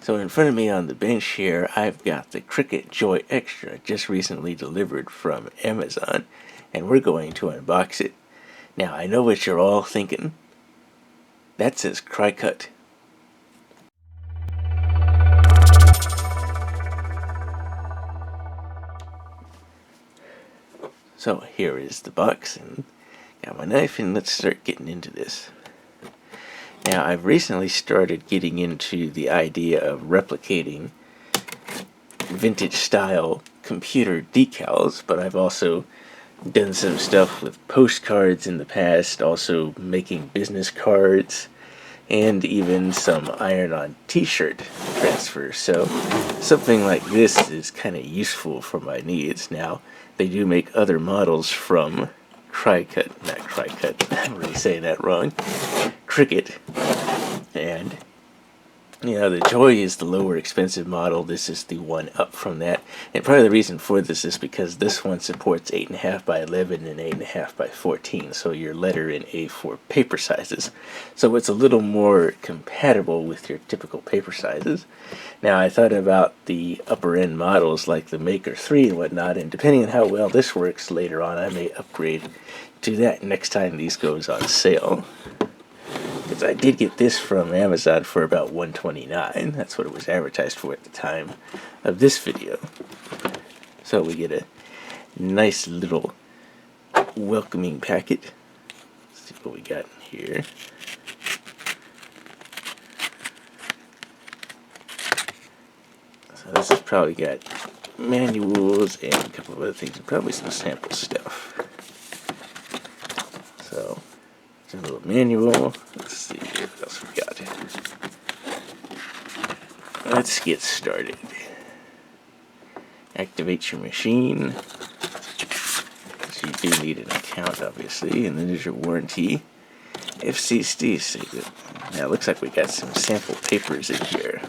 So in front of me on the bench here, I've got the Cricut Joy Xtra, just recently delivered from Amazon, and we're going to unbox it. Now, I know what you're all thinking. That says Cricut. So here is the box, and got my knife, and let's start getting into this. Now, I've recently started getting into the idea of replicating vintage style computer decals, but I've also done some stuff with postcards in the past, also making business cards, and even some iron-on t-shirt transfers. So something like this is kind of useful for my needs. Now, they do make other models from Cricut, not Cricut, I'm really saying that wrong, Cricut, and you know, the Joy is the lower expensive model. This is the one up from that. And part of the reason for this is because this one supports 8.5 by 11 and 8.5 by 14. So your letter in A4 paper sizes. So it's a little more compatible with your typical paper sizes. Now I thought about the upper end models like the Maker 3 and whatnot. And depending on how well this works later on, I may upgrade to that next time these goes on sale. Because I did get this from Amazon for about $129. That's what it was advertised for at the time of this video. So we get a nice little welcoming packet. Let's see what we got in here. So this has probably got manuals and a couple of other things, and probably some sample stuff. So a little manual. Let's see what else we got. Let's get started. Activate your machine. So you do need an account, obviously, and then there's your warranty. FCC statement. Now it looks like we got some sample papers in here.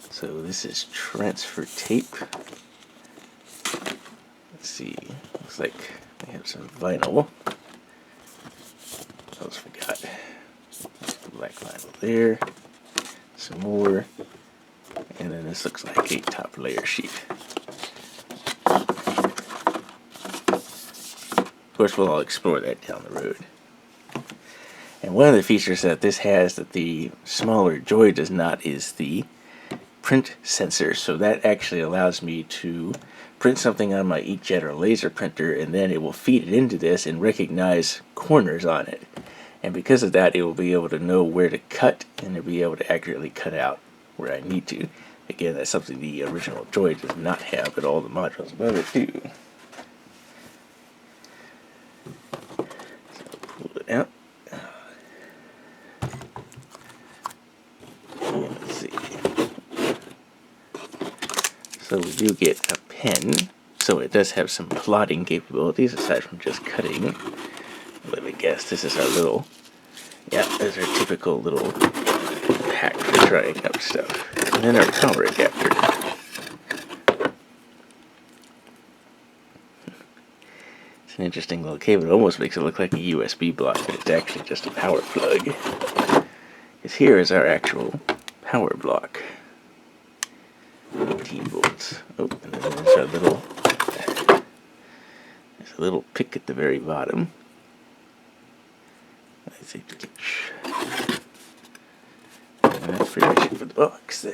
So this is transfer tape. Let's see. Looks like we have some vinyl. What else we got? Black vinyl there. Some more. And then this looks like a top layer sheet. Of course, we'll all explore that down the road. And one of the features that this has that the smaller Joy does not is the print sensor. So that actually allows me to print something on my inkjet or laser printer, and then it will feed it into this and recognize corners on it. And because of that, it will be able to know where to cut, and it'll be able to accurately cut out where I need to. Again, that's something the original Joy does not have, but all the modules above it do. So pull it out. And let's see. So we do get a pen, so it does have some plotting capabilities aside from just cutting. Let me guess, this is our little, yeah, there's our typical little pack for trying up stuff. And then our power adapter. It's an interesting little cable. It almost makes it look like a USB block, but it's actually just a power plug. Because here is our actual power block. 18 volts. Oh, and then there's our little, there's a little pick at the very bottom. I think and that's pretty much it for the box.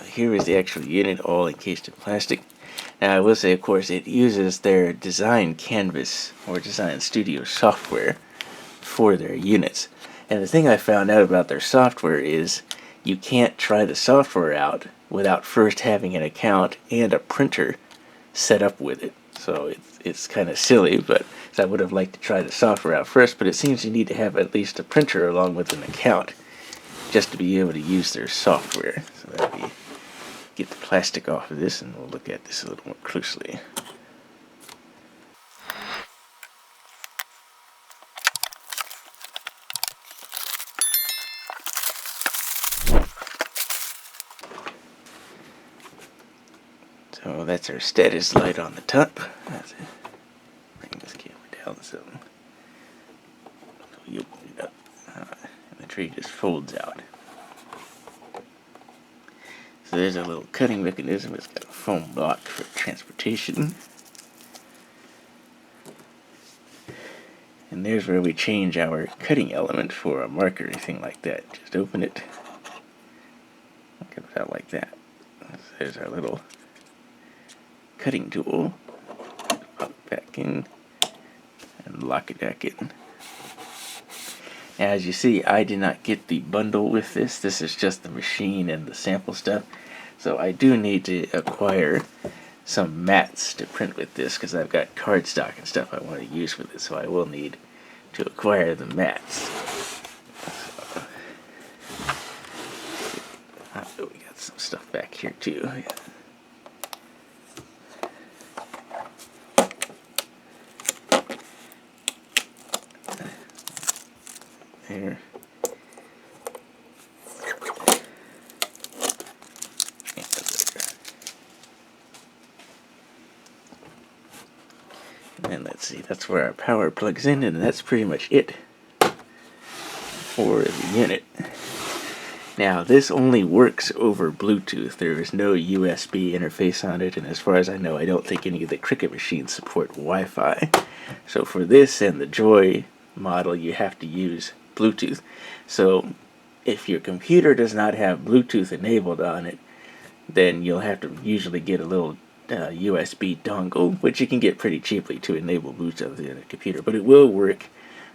Here is the actual unit, all encased in plastic. Now I will say, of course, it uses their design canvas or design studio software for their units. And the thing I found out about their software is you can't try the software out without first having an account and a printer set up with it. So it's kind of silly, but I would have liked to try the software out first, but it seems you need to have at least a printer along with an account just to be able to use their software. So that'd be, get the plastic off of this and we'll look at this a little more closely. So that's our status light on the top. That's it. Bring this camera down so you open it up. And the tray just folds out. So there's a little cutting mechanism. It's got a foam block for transportation. And there's where we change our cutting element for a marker or anything like that. Just open it. It comes out like that. So there's our little cutting tool. Pop it back in and lock it back in. Now, as you see, I did not get the bundle with this. This is just the machine and the sample stuff. So I do need to acquire some mats to print with this because I've got cardstock and stuff I want to use with it. So I will need to acquire the mats. So, we got some stuff back here too. Yeah. There. And let's see, that's where our power plugs in, and that's pretty much it for the unit. Now, this only works over Bluetooth. There is no USB interface on it, and as far as I know, I don't think any of the Cricut machines support Wi-Fi. So for this and the Joy model, you have to use Bluetooth. So if your computer does not have Bluetooth enabled on it, then you'll have to usually get a little USB dongle, which you can get pretty cheaply to enable Bluetooth in a computer. But it will work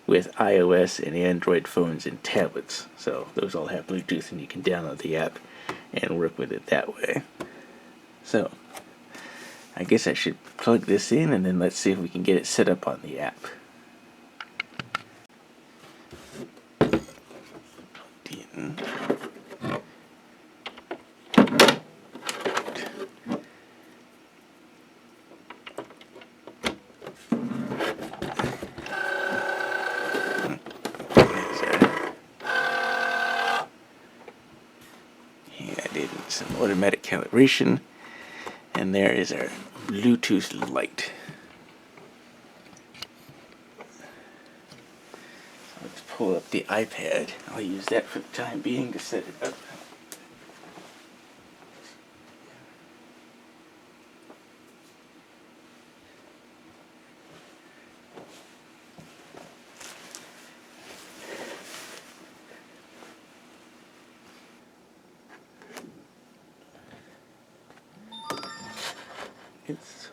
with iOS and Android phones and tablets. So those all have Bluetooth, and you can download the app and work with it that way. So I guess I should plug this in, and then let's see if we can get it set up on the app. Some automatic calibration, and there is our Bluetooth light. Let's pull up the iPad. I'll use that for the time being to set it up. It's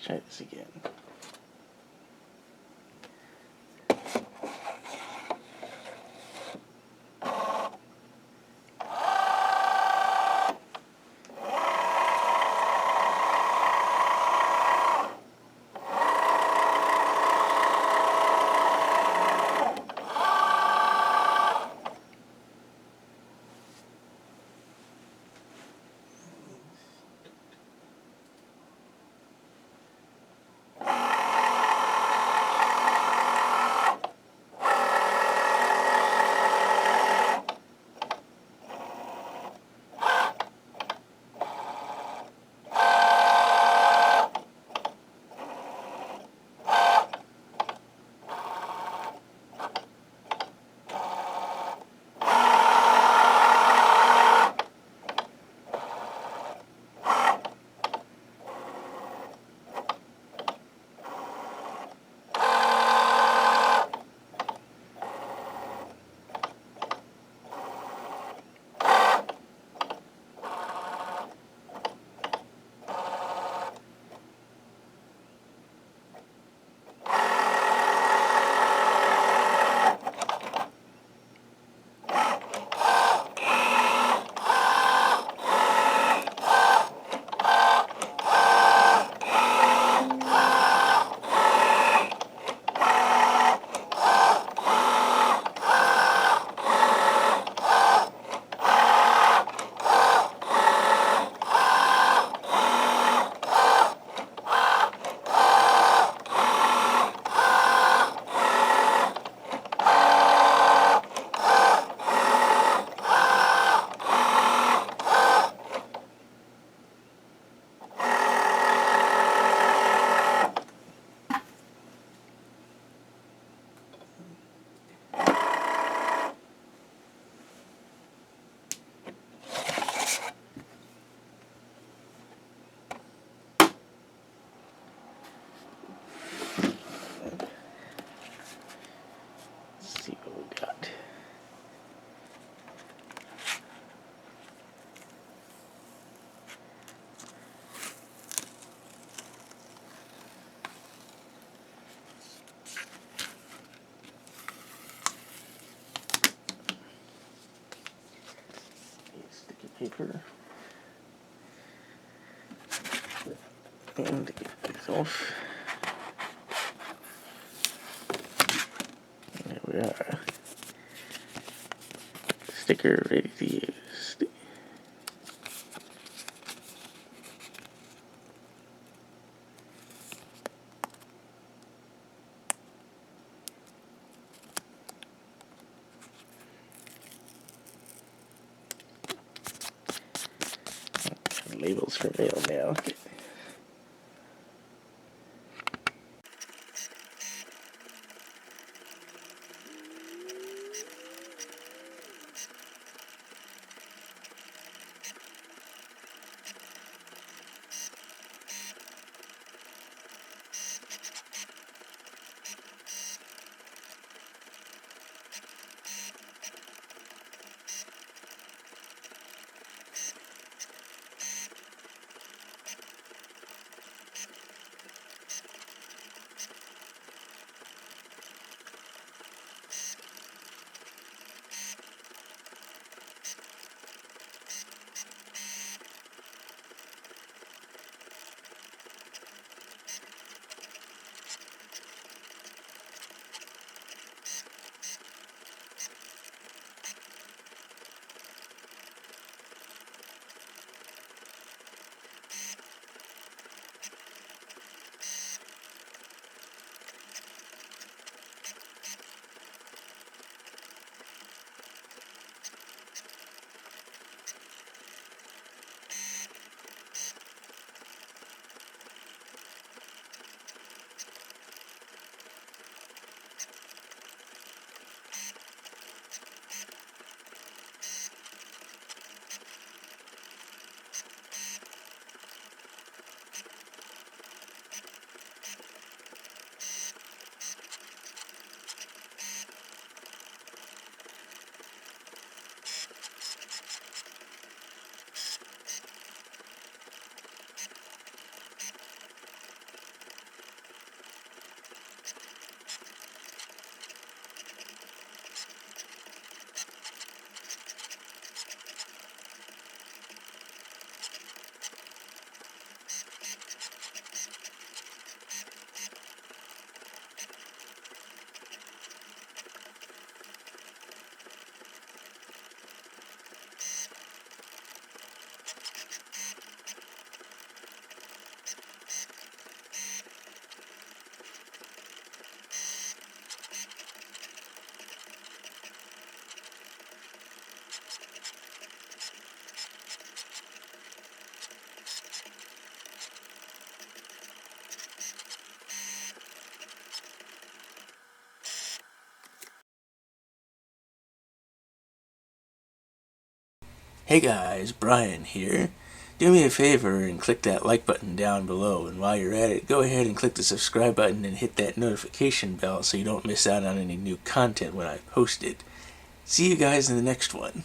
Let's try this again. paper. And to get these off. There we are. Sticker ready to use. Labels for mail now. Hey guys, Brian here. Do me a favor and click that like button down below, and while you're at it, go ahead and click the subscribe button and hit that notification bell so you don't miss out on any new content when I post it. See you guys in the next one.